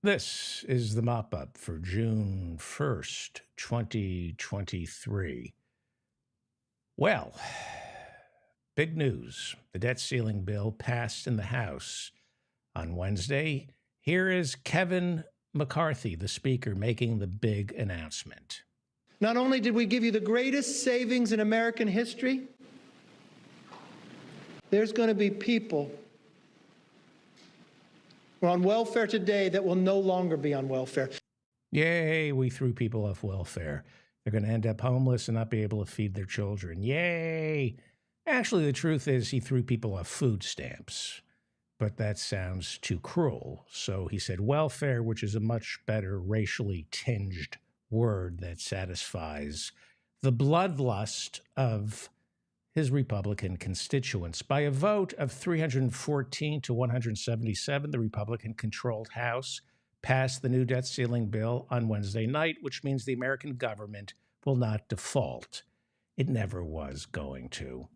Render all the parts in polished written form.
This is the mop up for June 1st, 2023. Well, big news. The debt ceiling bill passed in the House on Wednesday. Here is Kevin McCarthy, the Speaker, making the big announcement. Not only did we give you the greatest savings in American history, there's going to be people who are on welfare today that will no longer be on welfare. Yay, we threw people off welfare. They're going to end up homeless and not be able to feed their children. Yay! Actually, the truth is he threw people off food stamps, but that sounds too cruel. So he said welfare, which is a much better racially tinged word that satisfies the bloodlust of his Republican constituents. By a vote of 314 to 177, the Republican-controlled House passed the new debt ceiling bill on Wednesday night, which means the American government will not default. It never was going to.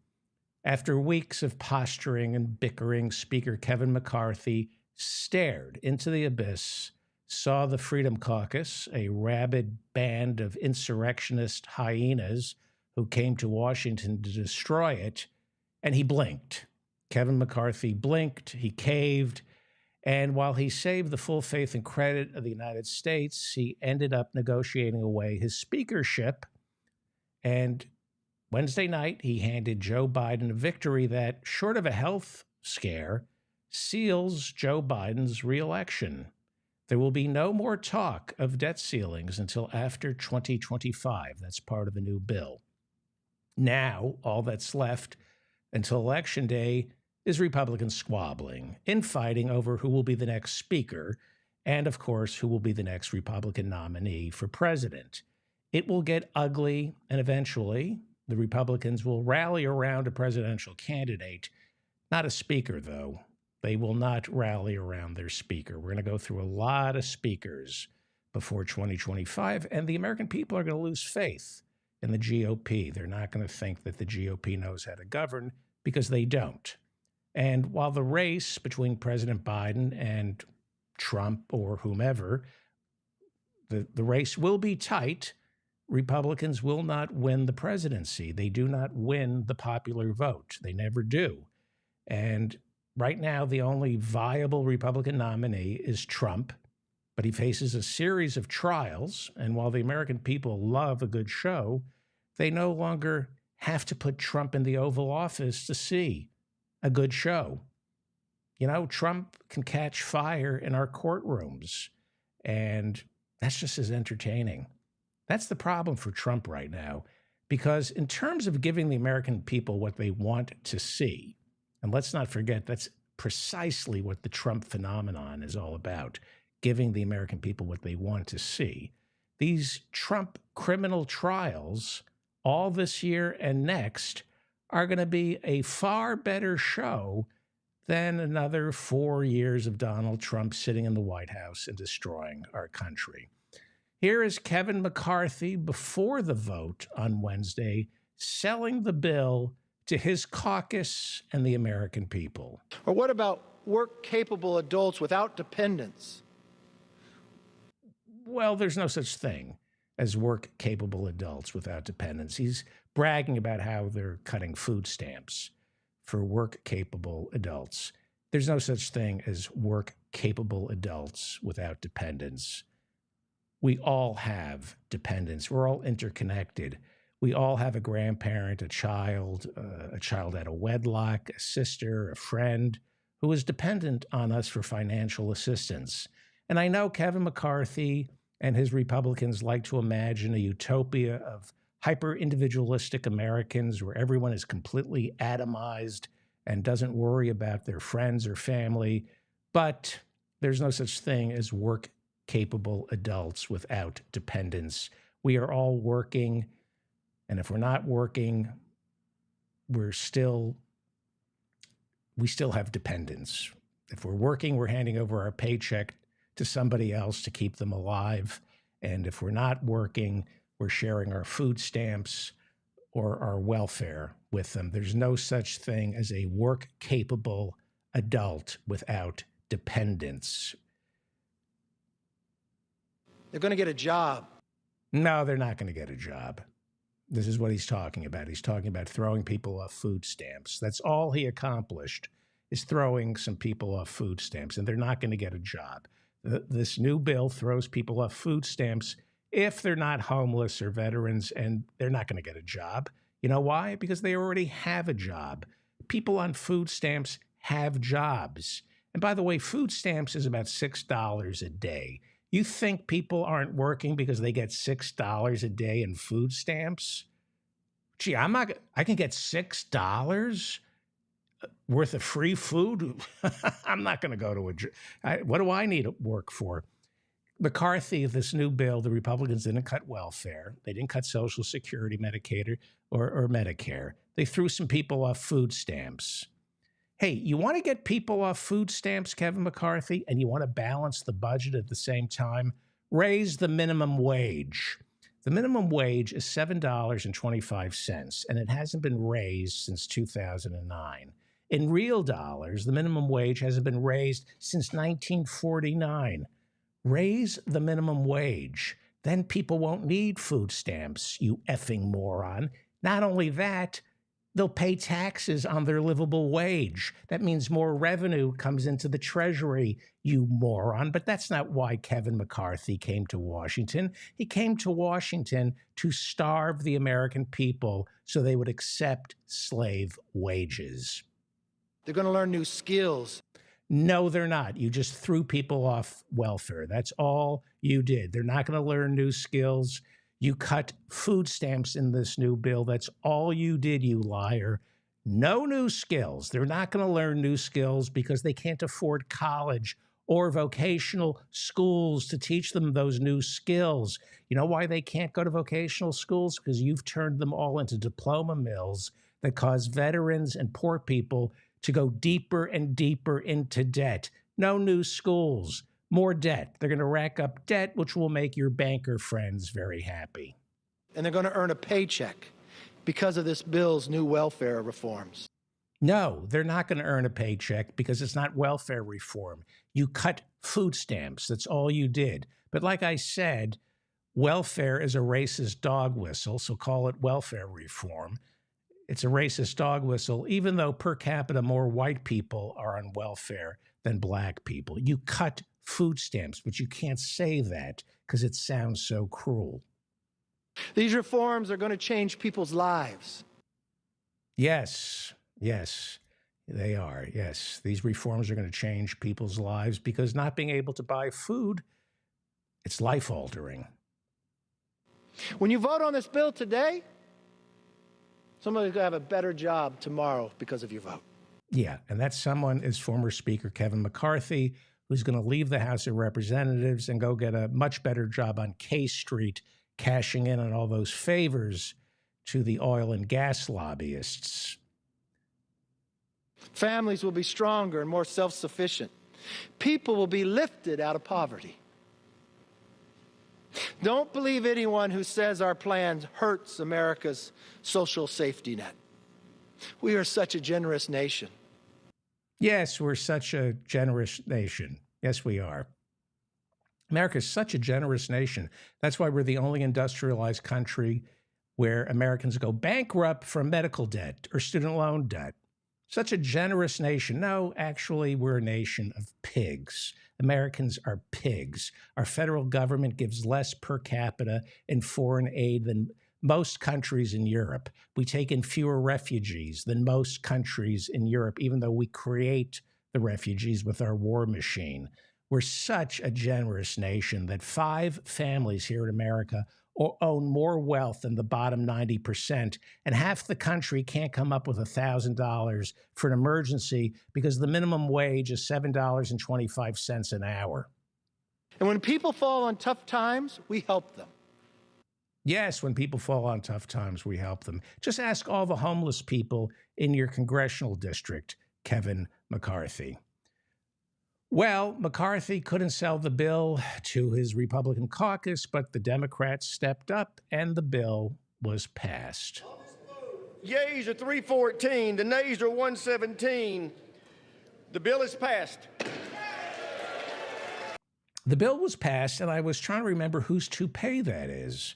After weeks of posturing and bickering, Speaker Kevin McCarthy stared into the abyss, saw the Freedom Caucus, a rabid band of insurrectionist hyenas who came to Washington to destroy it, and he blinked. Kevin McCarthy blinked, he caved, and while he saved the full faith and credit of the United States, he ended up negotiating away his speakership. And Wednesday night, he handed Joe Biden a victory that, short of a health scare, seals Joe Biden's reelection. There will be no more talk of debt ceilings until after 2025. That's part of the new bill. Now, all that's left until Election Day is Republicans squabbling, infighting over who will be the next speaker, and, of course, who will be the next Republican nominee for president. It will get ugly, and eventually the Republicans will rally around a presidential candidate, not a speaker, though. They will not rally around their speaker. We're going to go through a lot of speakers before 2025, and the American people are going to lose faith in the GOP. They're not going to think that the GOP knows how to govern because they don't. And while the race between President Biden and Trump or whomever, the race will be tight, Republicans will not win the presidency. They do not win the popular vote. They never do. And right now, the only viable Republican nominee is Trump, but he faces a series of trials. And while the American people love a good show, they no longer have to put Trump in the Oval Office to see a good show. You know, Trump can catch fire in our courtrooms, and that's just as entertaining. That's the problem for Trump right now, because in terms of giving the American people what they want to see, and let's not forget that's precisely what the Trump phenomenon is all about, giving the American people what they want to see. These Trump criminal trials, all this year and next, are going to be a far better show than another 4 years of Donald Trump sitting in the White House and destroying our country. Here is Kevin McCarthy before the vote on Wednesday, selling the bill to his caucus and the American people. Or what about work-capable adults without dependents? Well, there's no such thing as work-capable adults without dependents. He's bragging about how they're cutting food stamps for work-capable adults. There's no such thing as work-capable adults without dependents. We all have dependents. We're all interconnected. We all have a grandparent, a child out of wedlock, a sister, a friend who is dependent on us for financial assistance. And I know Kevin McCarthy and his Republicans like to imagine a utopia of hyper-individualistic Americans where everyone is completely atomized and doesn't worry about their friends or family. But there's no such thing as work-capable adults without dependents. We are all working, and if we're not working, we still have dependents. If we're working, we're handing over our paycheck to somebody else to keep them alive. And if we're not working, we're sharing our food stamps or our welfare with them. There's no such thing as a work-capable adult without dependents. They're going to get a job. No, they're not going to get a job. This is what he's talking about. He's talking about throwing people off food stamps. That's all he accomplished, is throwing some people off food stamps, and they're not going to get a job. This new bill throws people off food stamps if they're not homeless or veterans, and they're not going to get a job. You know why? Because they already have a job. People on food stamps have jobs. And by the way, food stamps is about $6 a day. You think people aren't working because they get $6 a day in food stamps? Gee, I can get $6 worth of free food. I'm not going to go to what do I need to work for? McCarthy, this new bill, the Republicans didn't cut welfare. They didn't cut Social Security, Medicaid, or Medicare. They threw some people off food stamps. Hey, you want to get people off food stamps, Kevin McCarthy, and you want to balance the budget at the same time? Raise the minimum wage. The minimum wage is $7.25, and it hasn't been raised since 2009. In real dollars, the minimum wage hasn't been raised since 1949. Raise the minimum wage. Then people won't need food stamps, you effing moron. Not only that, they'll pay taxes on their livable wage. That means more revenue comes into the Treasury, you moron. But that's not why Kevin McCarthy came to Washington. He came to Washington to starve the American people so they would accept slave wages. They're going to learn new skills. No, they're not. You just threw people off welfare. That's all you did. They're not going to learn new skills. You cut food stamps in this new bill. That's all you did, you liar. No new skills. They're not going to learn new skills because they can't afford college or vocational schools to teach them those new skills. You know why they can't go to vocational schools? Because you've turned them all into diploma mills that cause veterans and poor people to go deeper and deeper into debt. No new schools. More debt. They're going to rack up debt, which will make your banker friends very happy. And they're going to earn a paycheck because of this bill's new welfare reforms. No, they're not going to earn a paycheck because it's not welfare reform. You cut food stamps. That's all you did. But like I said, welfare is a racist dog whistle, so call it welfare reform. It's a racist dog whistle, even though per capita more white people are on welfare than black people. You cut food stamps, but you can't say that because it sounds so cruel. These reforms are going to change people's lives. Yes, they are. Yes, these reforms are going to change people's lives because not being able to buy food, it's life-altering. When you vote on this bill today, somebody's going to have a better job tomorrow because of your vote. Yeah, and that someone is former Speaker Kevin McCarthy, who's going to leave the House of Representatives and go get a much better job on K Street, cashing in on all those favors to the oil and gas lobbyists. Families will be stronger and more self-sufficient. People will be lifted out of poverty. Don't believe anyone who says our plan hurts America's social safety net. We are such a generous nation. Yes, we're such a generous nation. Yes, we are. America is such a generous nation. That's why we're the only industrialized country where Americans go bankrupt from medical debt or student loan debt. Such a generous nation. No, actually, we're a nation of pigs. Americans are pigs. Our federal government gives less per capita in foreign aid than most countries in Europe. We take in fewer refugees than most countries in Europe, even though we create the refugees with our war machine. We're such a generous nation that 5 families here in America own more wealth than the bottom 90%, and half the country can't come up with $1,000 for an emergency because the minimum wage is $7.25 an hour. And when people fall on tough times, we help them. Yes, when people fall on tough times, we help them. Just ask all the homeless people in your congressional district, Kevin McCarthy. Well, McCarthy couldn't sell the bill to his Republican caucus, but the Democrats stepped up and the bill was passed. Yeas are 314, the nays are 117. The bill is passed. the bill was passed, and I was trying to remember whose toupee that is.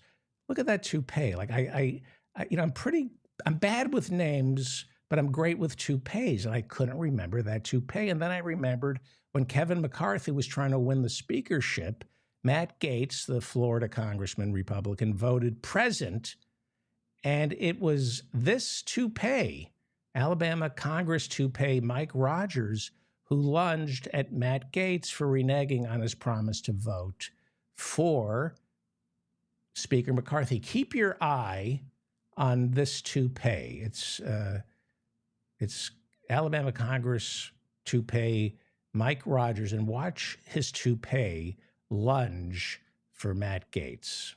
Look at that toupee. Like I'm bad with names, but I'm great with toupees, and I couldn't remember that toupee. And then I remembered when Kevin McCarthy was trying to win the speakership, Matt Gaetz, the Florida congressman, Republican, voted present, and it was this toupee, Alabama Congress toupee, Mike Rogers, who lunged at Matt Gaetz for reneging on his promise to vote for Speaker McCarthy. Keep your eye on this toupee. It's Alabama Congress toupee, Mike Rogers, and watch his toupee lunge for Matt Gaetz.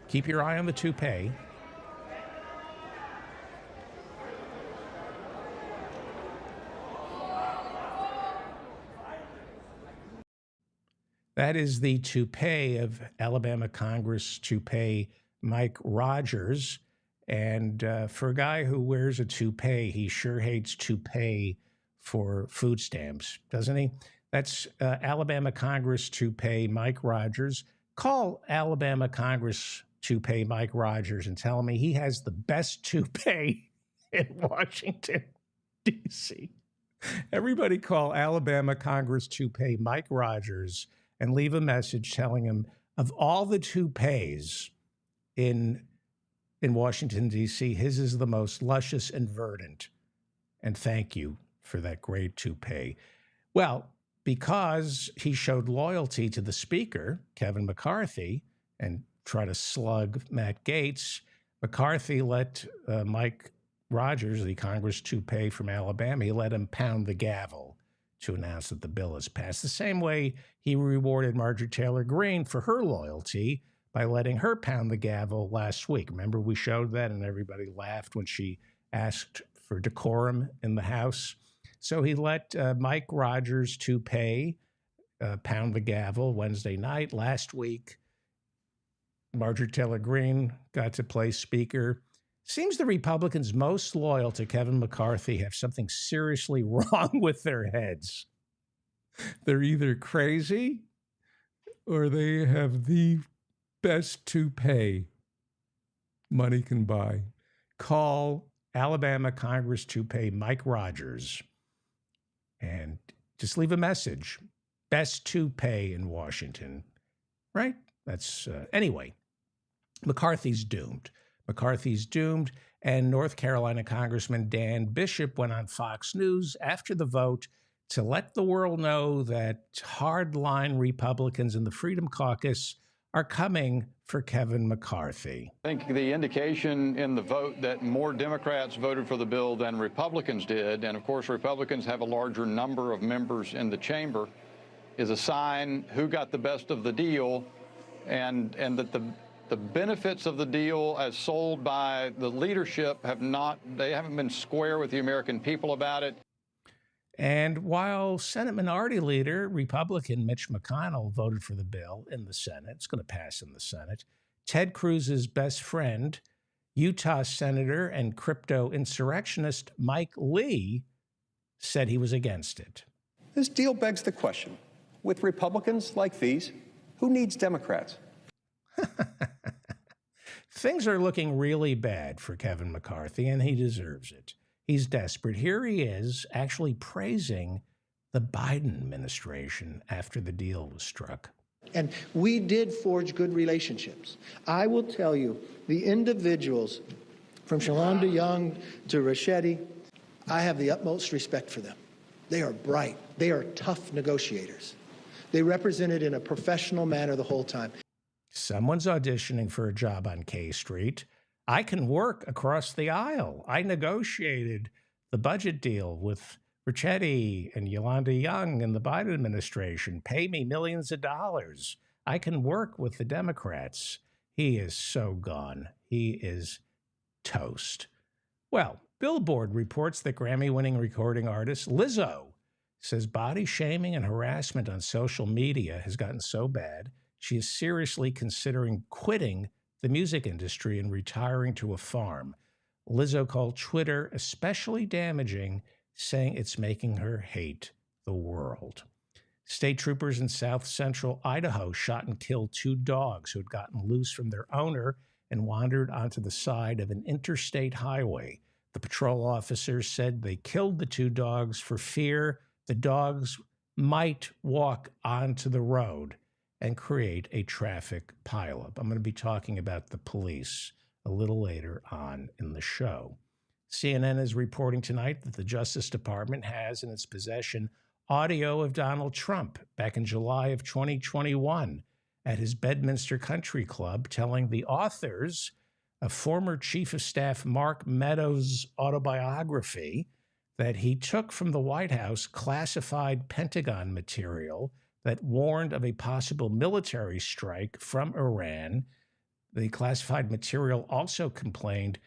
Keep your eye on the toupee. That is the toupee of Alabama Congress toupee Mike Rogers. And for a guy who wears a toupee, he sure hates toupee for food stamps, doesn't he? That's Alabama Congress toupee Mike Rogers. Call Alabama Congress toupee Mike Rogers and tell me he has the best toupee in Washington, D.C. Everybody call Alabama Congress toupee Mike Rogers and leave a message telling him of all the toupees in Washington, D.C., his is the most luscious and verdant. And thank you for that great toupee. Well, because he showed loyalty to the speaker, Kevin McCarthy, and tried to slug Matt Gaetz, McCarthy let Mike Rogers, the Congress toupee from Alabama, he let him pound the gavel to announce that the bill is passed. The same way he rewarded Marjorie Taylor Greene for her loyalty by letting her pound the gavel last week. Remember, we showed that and everybody laughed when she asked for decorum in the House. So he let Mike Rogers toupee pound the gavel Wednesday night. Last week, Marjorie Taylor Greene got to play speaker. Seems the Republicans most loyal to Kevin McCarthy have something seriously wrong with their heads. They're either crazy or they have the best toupee money can buy. Call Alabama Congress toupee Mike Rogers and just leave a message. Best toupee in Washington, right? That's anyway, McCarthy's doomed. McCarthy's doomed, and North Carolina Congressman Dan Bishop went on Fox News after the vote to let the world know that hardline Republicans in the Freedom Caucus are coming for Kevin McCarthy. I think the indication in the vote that more Democrats voted for the bill than Republicans did, and of course Republicans have a larger number of members in the chamber, is a sign who got the best of the deal, and that the benefits of the deal as sold by the leadership they haven't been square with the American people about it. And while Senate Minority Leader, Republican Mitch McConnell, voted for the bill in the Senate, it's going to pass in the Senate, Ted Cruz's best friend, Utah Senator and crypto insurrectionist Mike Lee, said he was against it. This deal begs the question, with Republicans like these, who needs Democrats? Things are looking really bad for Kevin McCarthy, and he deserves it. He's desperate. Here he is actually praising the Biden administration after the deal was struck. And we did forge good relationships. I will tell you, the individuals from Shalonda Young to Rashedi, I have the utmost respect for them. They are bright. They are tough negotiators. They represented in a professional manner the whole time. Someone's auditioning for a job on K Street. I can work across the aisle. I negotiated the budget deal with Ricchetti and Yolanda Young and the Biden administration. Pay me millions of dollars. I can work with the Democrats. He is so gone. He is toast. Well, Billboard reports that Grammy-winning recording artist Lizzo says body shaming and harassment on social media has gotten so bad she is seriously considering quitting the music industry and retiring to a farm. Lizzo called Twitter especially damaging, saying it's making her hate the world. State troopers in south central Idaho shot and killed 2 dogs who had gotten loose from their owner and wandered onto the side of an interstate highway. The patrol officers said they killed the 2 dogs for fear the dogs might walk onto the road and create a traffic pileup. I'm going to be talking about the police a little later on in the show. CNN is reporting tonight that the Justice Department has in its possession audio of Donald Trump back in July of 2021 at his Bedminster Country Club telling the authors of former Chief of Staff Mark Meadows' autobiography that he took from the White House classified Pentagon material that warned of a possible military strike from Iran. The classified material also contained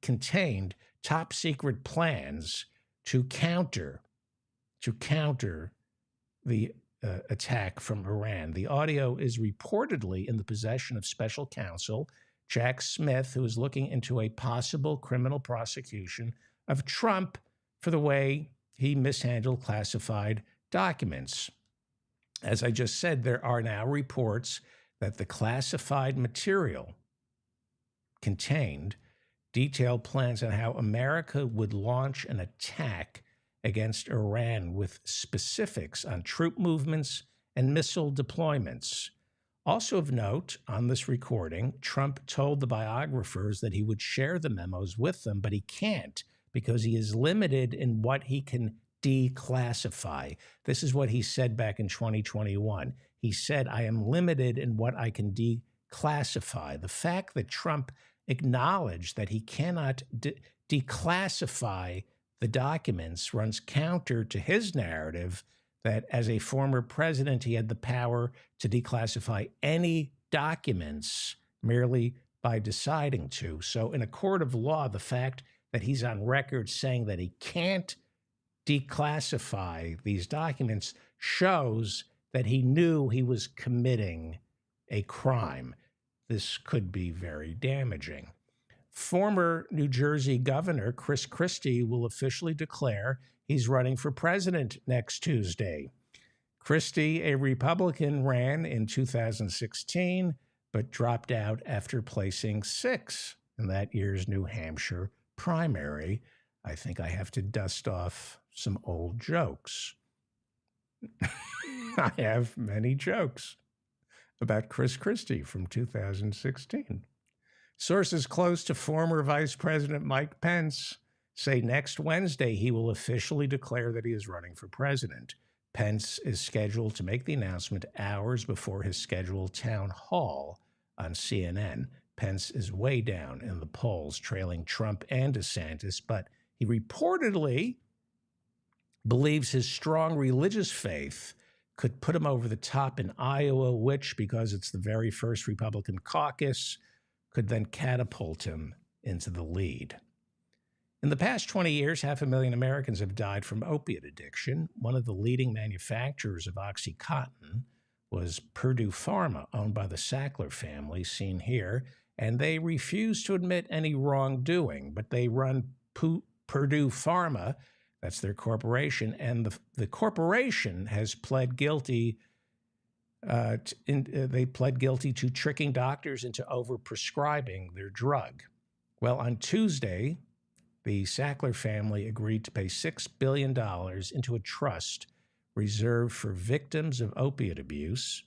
contained top secret plans to counter the attack from Iran. The audio is reportedly in the possession of special counsel Jack Smith, who is looking into a possible criminal prosecution of Trump for the way he mishandled classified documents. As I just said, there are now reports that the classified material contained detailed plans on how America would launch an attack against Iran with specifics on troop movements and missile deployments. Also of note, on this recording, Trump told the biographers that he would share the memos with them, but he can't because he is limited in what he can declassify. This is what he said back in 2021. He said, I am limited in what I can declassify. The fact that Trump acknowledged that he cannot declassify the documents runs counter to his narrative that as a former president, he had the power to declassify any documents merely by deciding to. So in a court of law, the fact that he's on record saying that he can't declassify these documents shows that he knew he was committing a crime. This could be very damaging. Former New Jersey Governor Chris Christie will officially declare he's running for president next Tuesday. Christie, a Republican, ran in 2016, but dropped out after placing 6th in that year's New Hampshire primary. I think I have to dust off some old jokes. I have many jokes about Chris Christie from 2016. Sources close to former Vice President Mike Pence say next Wednesday he will officially declare that he is running for president. Pence is scheduled to make the announcement hours before his scheduled town hall on CNN. Pence is way down in the polls, trailing Trump and DeSantis, but he reportedly believes his strong religious faith could put him over the top in Iowa, which, because it's the very first Republican caucus, could then catapult him into the lead. In the past 20 years, 500,000 Americans have died from opiate addiction. One of the leading manufacturers of OxyContin was Purdue Pharma, owned by the Sackler family, seen here, and they refuse to admit any wrongdoing, but they run Purdue Pharma, that's their corporation, and the corporation has pled guilty. They pled guilty to tricking doctors into overprescribing their drug. Well, on Tuesday, the Sackler family agreed to pay $6 billion into a trust reserved for victims of opiate abuse,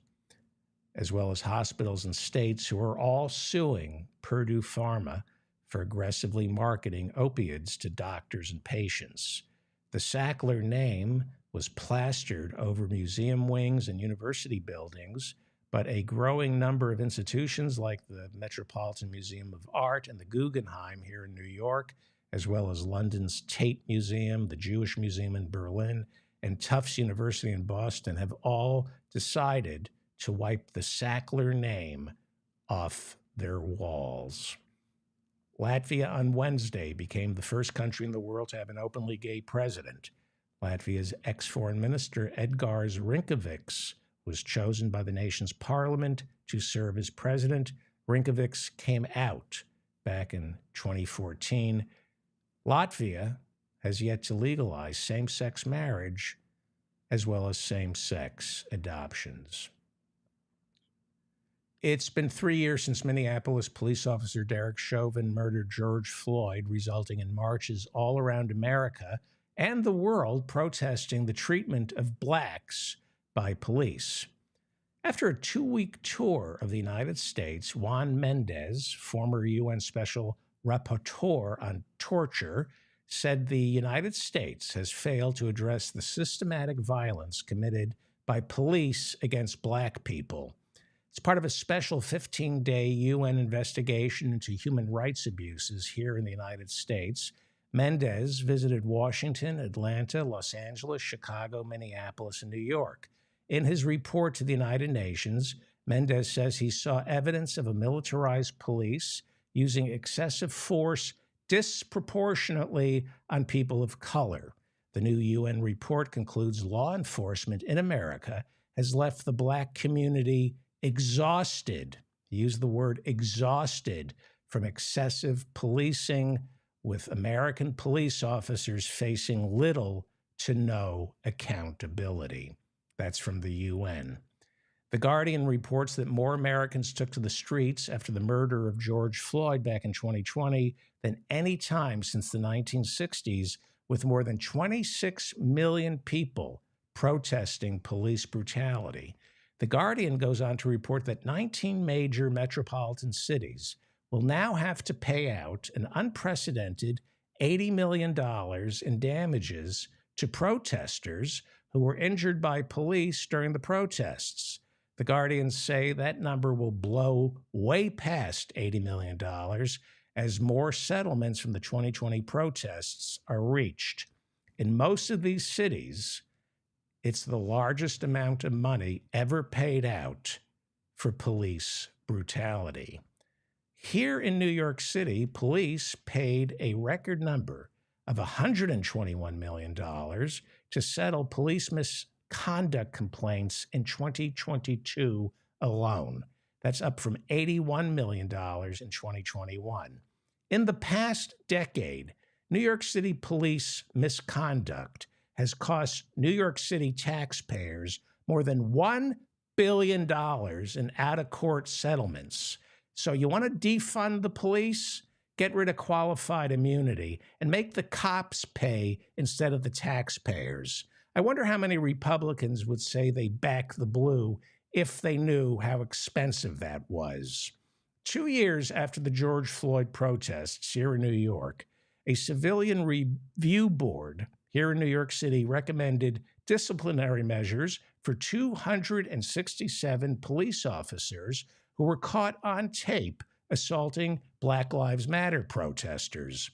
as well as hospitals and states who are all suing Purdue Pharma for aggressively marketing opiates to doctors and patients. The Sackler name was plastered over museum wings and university buildings, but a growing number of institutions like the Metropolitan Museum of Art and the Guggenheim here in New York, as well as London's Tate Museum, the Jewish Museum in Berlin, and Tufts University in Boston have all decided to wipe the Sackler name off their walls. Latvia on Wednesday became the first country in the world to have an openly gay president. Latvia's ex-foreign minister Edgars Rinkevics was chosen by the nation's parliament to serve as president. Rinkevics came out back in 2014. Latvia has yet to legalize same-sex marriage as well as same-sex adoptions. It's been 3 years since Minneapolis police officer Derek Chauvin murdered George Floyd, resulting in marches all around America and the world protesting the treatment of blacks by police. After a 2-week tour of the United States, Juan Mendez, former UN Special Rapporteur on Torture, said the United States has failed to address the systematic violence committed by police against black people. It's part of a special 15-day UN investigation into human rights abuses here in the United States. Mendez visited Washington, Atlanta, Los Angeles, Chicago, Minneapolis, and New York. In his report to the United Nations, Mendez says he saw evidence of a militarized police using excessive force disproportionately on people of color. The new UN report concludes law enforcement in America has left the black community exhausted, use the word exhausted, from excessive policing, with American police officers facing little to no accountability. That's from the UN. The Guardian reports that more Americans took to the streets after the murder of George Floyd back in 2020 than any time since the 1960s, with more than 26 million people protesting police brutality. The Guardian goes on to report that 19 major metropolitan cities will now have to pay out an unprecedented $80 million in damages to protesters who were injured by police during the protests. The Guardians say that number will blow way past $80 million as more settlements from the 2020 protests are reached. In most of these cities, it's the largest amount of money ever paid out for police brutality. Here in New York City, police paid a record number of $121 million to settle police misconduct complaints in 2022 alone. That's up from $81 million in 2021. In the past decade, New York City police misconduct has cost New York City taxpayers more than $1 billion in out-of-court settlements. So you want to defund the police? Get rid of qualified immunity and make the cops pay instead of the taxpayers. I wonder how many Republicans would say they back the blue if they knew how expensive that was. 2 years after the George Floyd protests here in New York, a civilian review board here in New York City recommended disciplinary measures for 267 police officers who were caught on tape assaulting Black Lives Matter protesters.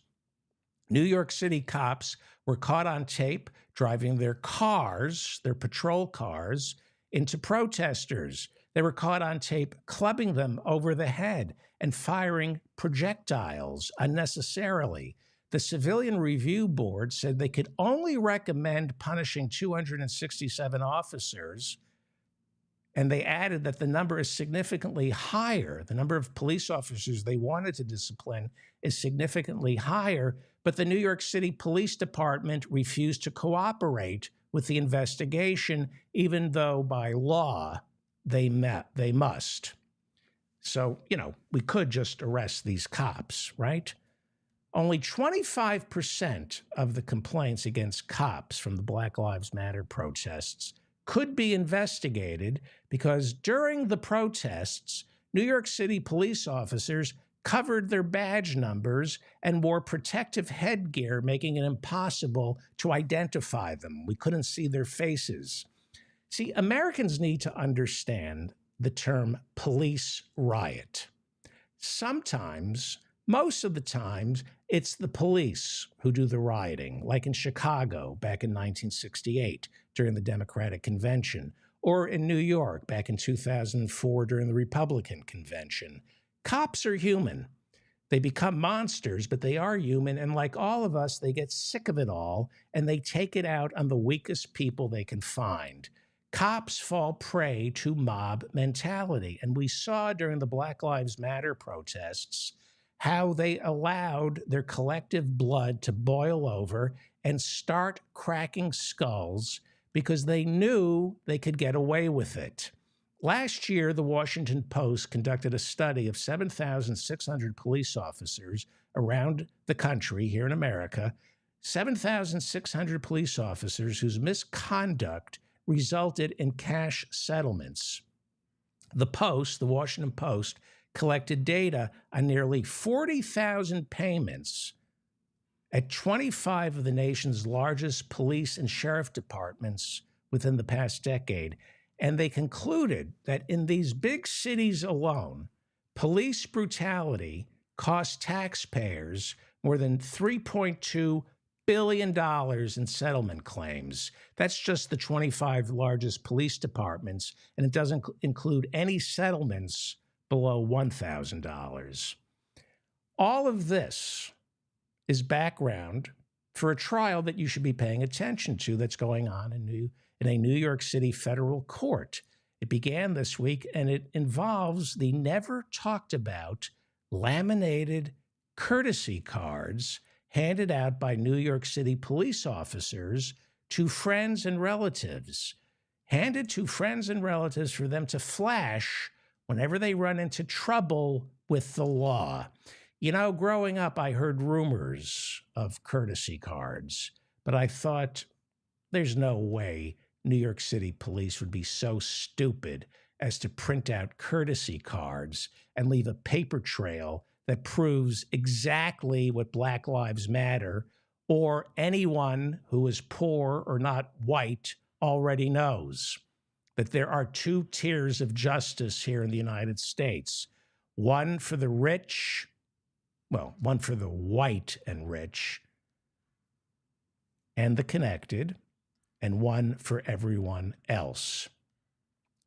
New York City cops were caught on tape driving their cars, their patrol cars, into protesters. They were caught on tape clubbing them over the head and firing projectiles unnecessarily. The Civilian Review Board said they could only recommend punishing 267 officers, and they added that the number is significantly higher. The number of police officers they wanted to discipline is significantly higher, but the New York City Police Department refused to cooperate with the investigation, even though by law they must. So, we could just arrest these cops, right? Only 25% of the complaints against cops from the Black Lives Matter protests could be investigated because during the protests, New York City police officers covered their badge numbers and wore protective headgear, making it impossible to identify them. We couldn't see their faces. See, Americans need to understand the term police riot. Sometimes, most of the times, it's the police who do the rioting, like in Chicago back in 1968 during the Democratic Convention, or in New York back in 2004 during the Republican Convention. Cops are human. They become monsters, but they are human, and like all of us, they get sick of it all, and they take it out on the weakest people they can find. Cops fall prey to mob mentality, and we saw during the Black Lives Matter protests how they allowed their collective blood to boil over and start cracking skulls because they knew they could get away with it. Last year, the Washington Post conducted a study of 7,600 police officers around the country here in America, 7,600 police officers whose misconduct resulted in cash settlements. The Washington Post, collected data on nearly 40,000 payments at 25 of the nation's largest police and sheriff departments within the past decade. And they concluded that in these big cities alone, police brutality cost taxpayers more than $3.2 billion in settlement claims. That's just the 25 largest police departments, and it doesn't include any settlements below $1,000. All of this is background for a trial that you should be paying attention to that's going on in a New York City federal court. It began this week, and it involves the never talked about laminated courtesy cards handed out by New York City police officers to friends and relatives, handed to friends and relatives for them to flash whenever they run into trouble with the law. You know, growing up, I heard rumors of courtesy cards, but I thought there's no way New York City police would be so stupid as to print out courtesy cards and leave a paper trail that proves exactly what Black Lives Matter or anyone who is poor or not white already knows, that there are two tiers of justice here in the United States. One for the rich, well, one for the white and rich and the connected, and one for everyone else.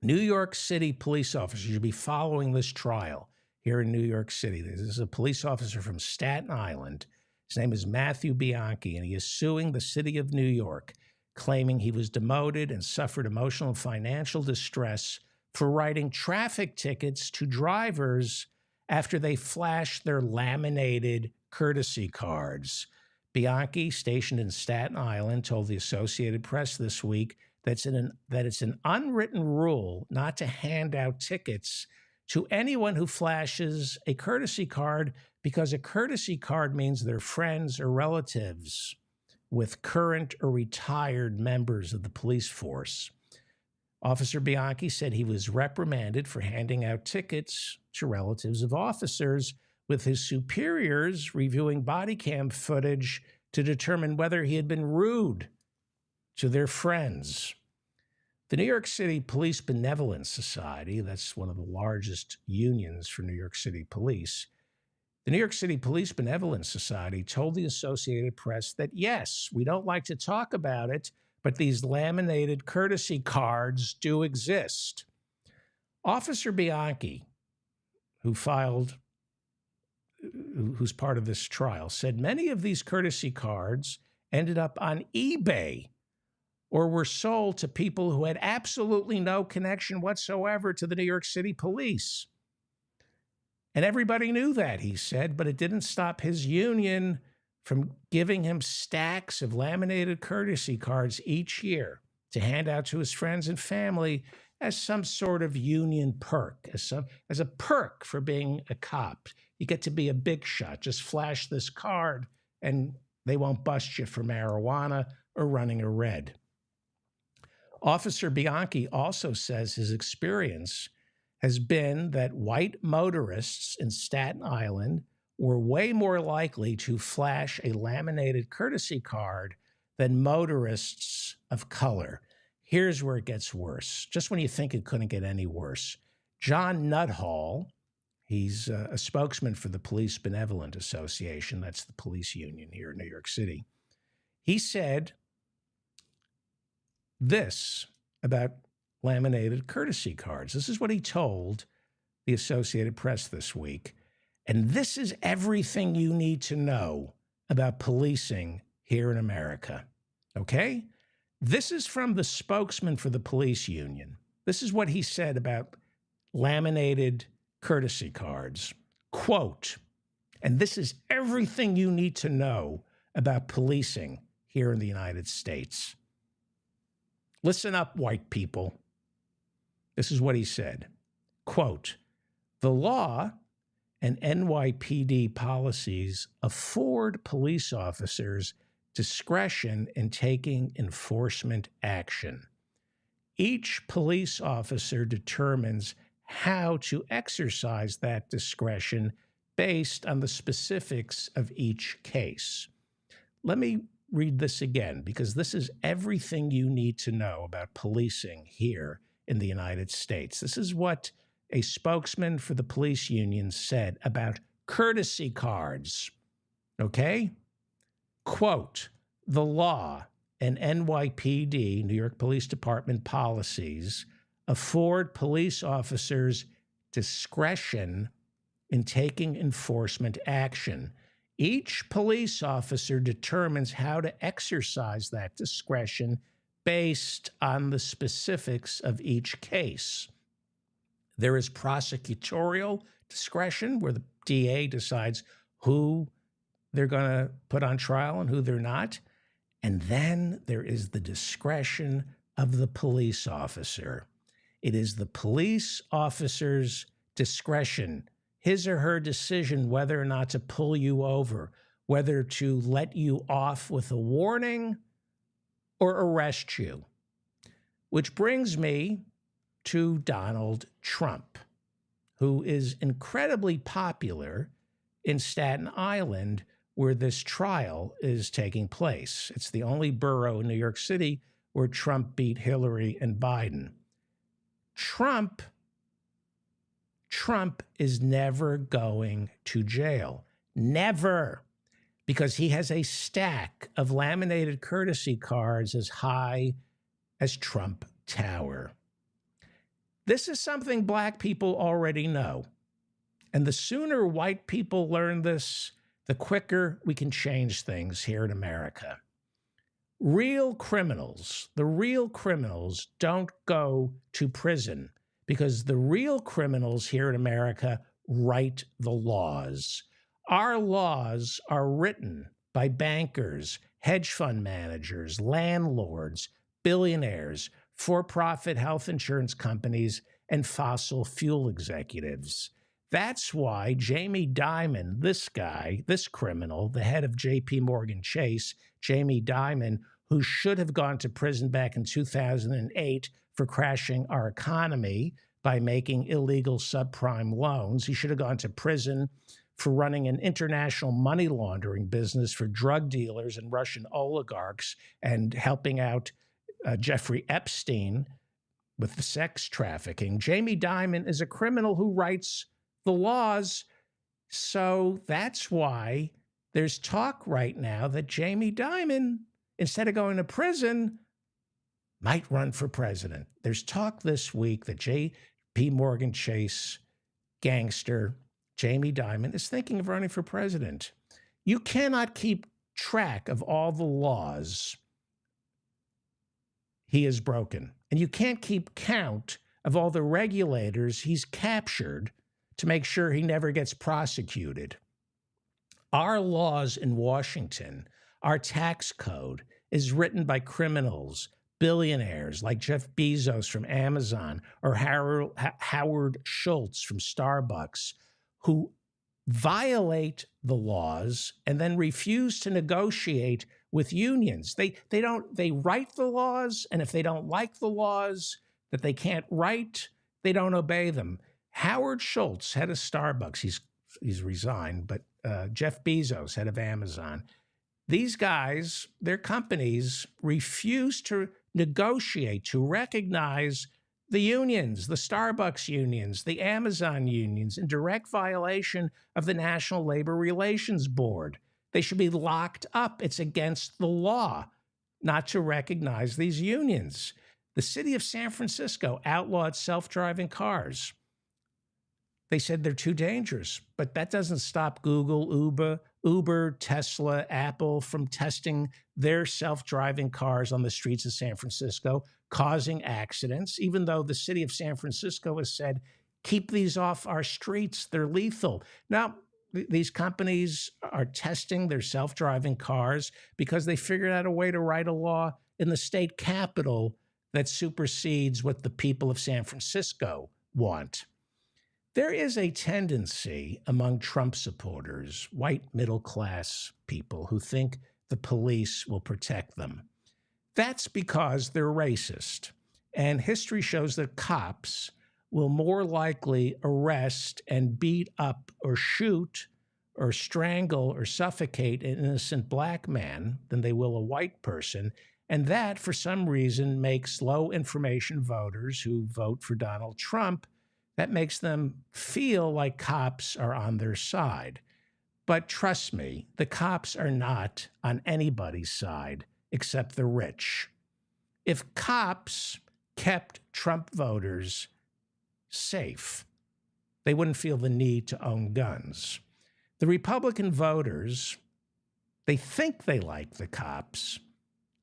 New York City police officers, you'll be following this trial here in New York City. This is a police officer from Staten Island. His name is Matthew Bianchi, and he is suing the city of New York, claiming he was demoted and suffered emotional and financial distress for writing traffic tickets to drivers after they flashed their laminated courtesy cards. Bianchi, stationed in Staten Island, told the Associated Press this week that it's an unwritten rule not to hand out tickets to anyone who flashes a courtesy card, because a courtesy card means they're friends or relatives with current or retired members of the police force. Officer Bianchi said he was reprimanded for handing out tickets to relatives of officers, with his superiors reviewing body cam footage to determine whether he had been rude to their friends. The New York City Police Benevolence Society, that's one of the largest unions for New York City police, the New York City Police Benevolence Society told the Associated Press that, yes, we don't like to talk about it, but these laminated courtesy cards do exist. Officer Bianchi, who's part of this trial, said many of these courtesy cards ended up on eBay or were sold to people who had absolutely no connection whatsoever to the New York City police. And everybody knew that, he said, but it didn't stop his union from giving him stacks of laminated courtesy cards each year to hand out to his friends and family as some sort of union perk, as a perk for being a cop. You get to be a big shot. Just flash this card and they won't bust you for marijuana or running a red. Officer Bianchi also says his experience has been that white motorists in Staten Island were way more likely to flash a laminated courtesy card than motorists of color. Here's where it gets worse. Just when you think it couldn't get any worse. John Nuthall, he's a spokesman for the Police Benevolent Association, that's the police union here in New York City. He said this about laminated courtesy cards. This is what he told the Associated Press this week. And this is everything you need to know about policing here in America. Okay? This is from the spokesman for the police union. This is what he said about laminated courtesy cards. Quote, and this is everything you need to know about policing here in the United States. Listen up, white people. This is what he said. Quote, "The law and NYPD policies afford police officers discretion in taking enforcement action. Each police officer determines how to exercise that discretion based on the specifics of each case." Let me read this again, because this is everything you need to know about policing here in the United States. This is what a spokesman for the police union said about courtesy cards. Okay? Quote, "The law and NYPD, New York Police Department policies, afford police officers discretion in taking enforcement action. Each police officer determines how to exercise that discretion based on the specifics of each case. There is prosecutorial discretion, where the DA decides who they're going to put on trial and who they're not. And then there is the discretion of the police officer. It is the police officer's discretion, his or her decision whether or not to pull you over, whether to let you off with a warning or arrest you. Which brings me to Donald Trump, who is incredibly popular in Staten Island, where this trial is taking place. It's the only borough in New York City where Trump beat Hillary and Biden. Trump is never going to jail. Never. Because he has a stack of laminated courtesy cards as high as Trump Tower. This is something black people already know. And the sooner white people learn this, the quicker we can change things here in America. The real criminals don't go to prison, because the real criminals here in America write the laws. Our laws are written by bankers, hedge fund managers, landlords, billionaires, for-profit health insurance companies, and fossil fuel executives. That's why Jamie Dimon, this guy, this criminal, the head of J.P. Morgan Chase, Jamie Dimon, who should have gone to prison back in 2008 for crashing our economy by making illegal subprime loans. He should have gone to prison for running an international money laundering business for drug dealers and Russian oligarchs and helping out Jeffrey Epstein with the sex trafficking. Jamie Dimon is a criminal who writes the laws. So that's why there's talk right now that Jamie Dimon, instead of going to prison, might run for president. There's talk this week that J.P. Morgan Chase gangster Jamie Dimon is thinking of running for president. You cannot keep track of all the laws he has broken. And you can't keep count of all the regulators he's captured to make sure he never gets prosecuted. Our laws in Washington, our tax code, is written by criminals, billionaires like Jeff Bezos from Amazon or Howard Schultz from Starbucks, who violate the laws and then refuse to negotiate with unions. They write the laws, and if they don't like the laws that they can't write, they don't obey them. Howard Schultz, head of Starbucks, he's resigned, but Jeff Bezos, head of Amazon, these guys, their companies refuse to negotiate, to recognize the unions, the Starbucks unions, the Amazon unions, in direct violation of the National Labor Relations Board. They should be locked up. It's against the law not to recognize these unions. The city of San Francisco outlawed self-driving cars. They said they're too dangerous, but that doesn't stop Google, Uber, Tesla, Apple from testing their self-driving cars on the streets of San Francisco, causing accidents, even though the city of San Francisco has said, keep these off our streets, they're lethal. Now, these companies are testing their self-driving cars because they figured out a way to write a law in the state capitol that supersedes what the people of San Francisco want. There is a tendency among Trump supporters, white middle-class people, who think the police will protect them. That's because they're racist. And history shows that cops will more likely arrest and beat up or shoot or strangle or suffocate an innocent black man than they will a white person. And that, for some reason, makes low information voters who vote for Donald Trump, that makes them feel like cops are on their side. But trust me, the cops are not on anybody's side except the rich. If cops kept Trump voters safe, they wouldn't feel the need to own guns. The Republican voters, they think they like the cops,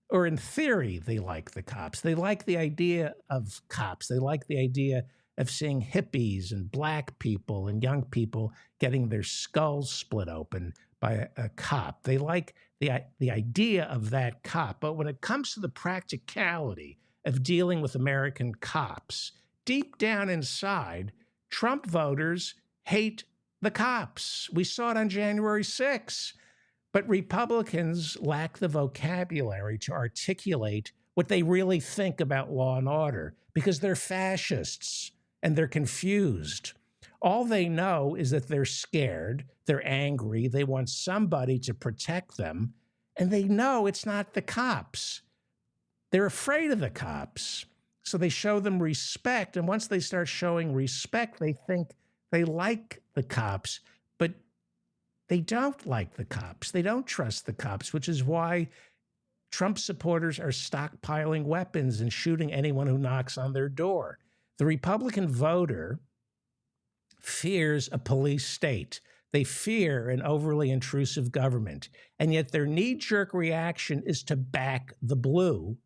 or in theory, they like the cops. They like the idea of cops. They like the idea of seeing hippies and black people and young people getting their skulls split open by a cop. They like the idea of that cop. But when it comes to the practicality of dealing with American cops, deep down inside, Trump voters hate the cops. We saw it on January 6th. But Republicans lack the vocabulary to articulate what they really think about law and order because they're fascists and they're confused. All they know is that they're scared, they're angry, they want somebody to protect them, and they know it's not the cops. They're afraid of the cops, so they show them respect, and once they start showing respect, they think they like the cops, but they don't like the cops. They don't trust the cops, which is why Trump supporters are stockpiling weapons and shooting anyone who knocks on their door. The Republican voter fears a police state. They fear an overly intrusive government, and yet their knee-jerk reaction is to back the blue,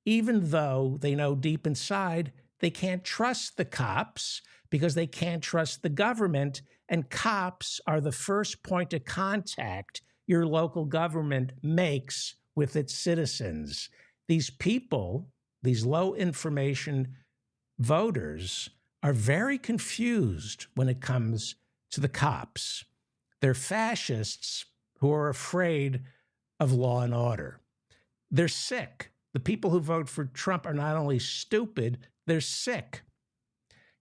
even though they know deep inside they can't trust the cops because they can't trust the government, and cops are the first point of contact your local government makes with its citizens. These people, these low information voters, are very confused when it comes to the cops. They're fascists who are afraid of law and order. They're sick. The people who vote for Trump are not only stupid, they're sick.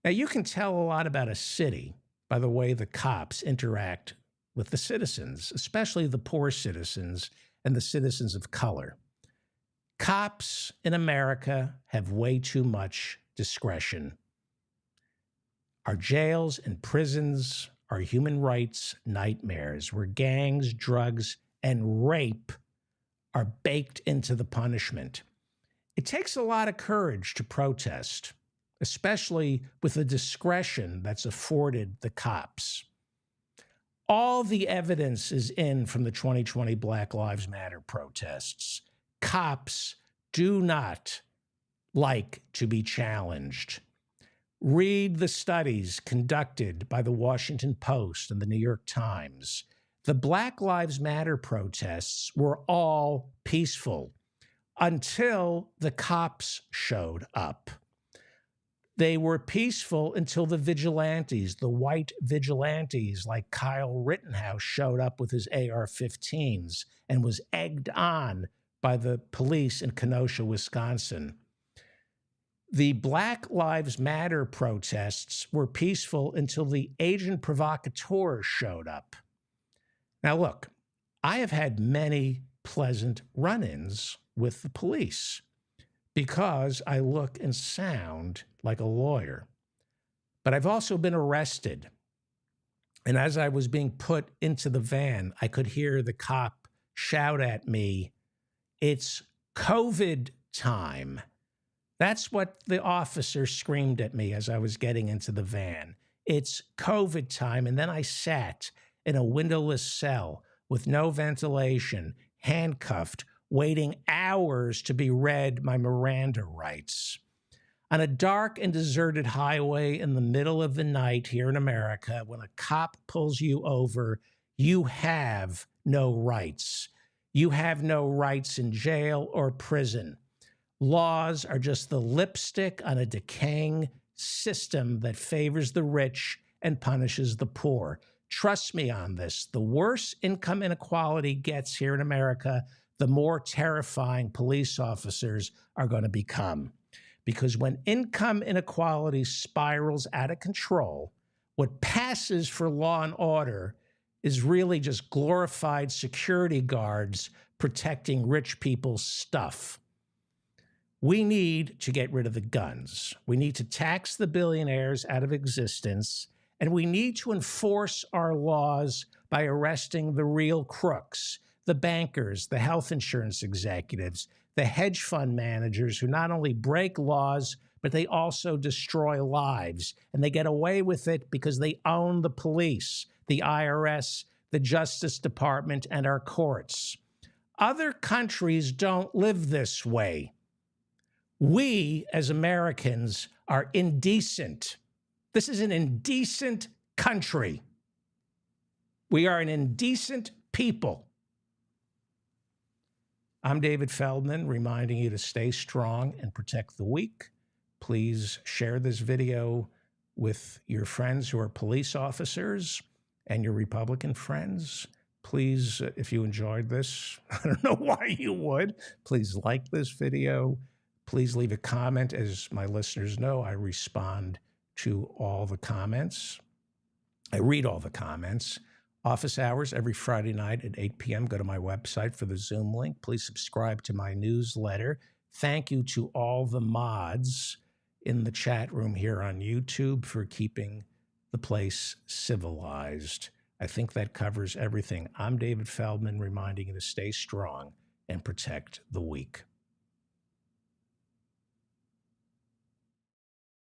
Now, you can tell a lot about a city by the way the cops interact with the citizens, especially the poor citizens and the citizens of color. Cops in America have way too much discretion. Our jails and prisons are human rights nightmares where gangs, drugs, and rape are baked into the punishment. It takes a lot of courage to protest, especially with the discretion that's afforded the cops. All the evidence is in from the 2020 Black Lives Matter protests. Cops do not like to be challenged. Read the studies conducted by the Washington Post and the New York Times. The Black Lives Matter protests were all peaceful until the cops showed up. They were peaceful until the vigilantes, the white vigilantes like Kyle Rittenhouse, showed up with his AR-15s and was egged on by the police in Kenosha, Wisconsin. The Black Lives Matter protests were peaceful until the agent provocateurs showed up. Now, look, I have had many pleasant run-ins with the police because I look and sound like a lawyer. But I've also been arrested. And as I was being put into the van, I could hear the cop shout at me, "It's COVID time." That's what the officer screamed at me as I was getting into the van. It's COVID time. And then I sat in a windowless cell with no ventilation, handcuffed, waiting hours to be read my Miranda rights. On a dark and deserted highway in the middle of the night here in America, when a cop pulls you over, you have no rights. You have no rights in jail or prison. Laws are just the lipstick on a decaying system that favors the rich and punishes the poor. Trust me on this. The worse income inequality gets here in America, the more terrifying police officers are going to become. Because when income inequality spirals out of control, what passes for law and order is really just glorified security guards protecting rich people's stuff. We need to get rid of the guns. We need to tax the billionaires out of existence, and we need to enforce our laws by arresting the real crooks, the bankers, the health insurance executives, the hedge fund managers who not only break laws, but they also destroy lives. And they get away with it because they own the police, the IRS, the Justice Department, and our courts. Other countries don't live this way. We, as Americans, are indecent. This is an indecent country. We are an indecent people. I'm David Feldman, reminding you to stay strong and protect the weak. Please share this video with your friends who are police officers and your Republican friends. Please, if you enjoyed this, I don't know why you would, please like this video. Please leave a comment. As my listeners know, I respond to all the comments. I read all the comments. Office hours every Friday night at 8 p.m. Go to my website for the Zoom link. Please subscribe to my newsletter. Thank you to all the mods in the chat room here on YouTube for keeping the place civilized. I think that covers everything. I'm David Feldman, reminding you to stay strong and protect the weak.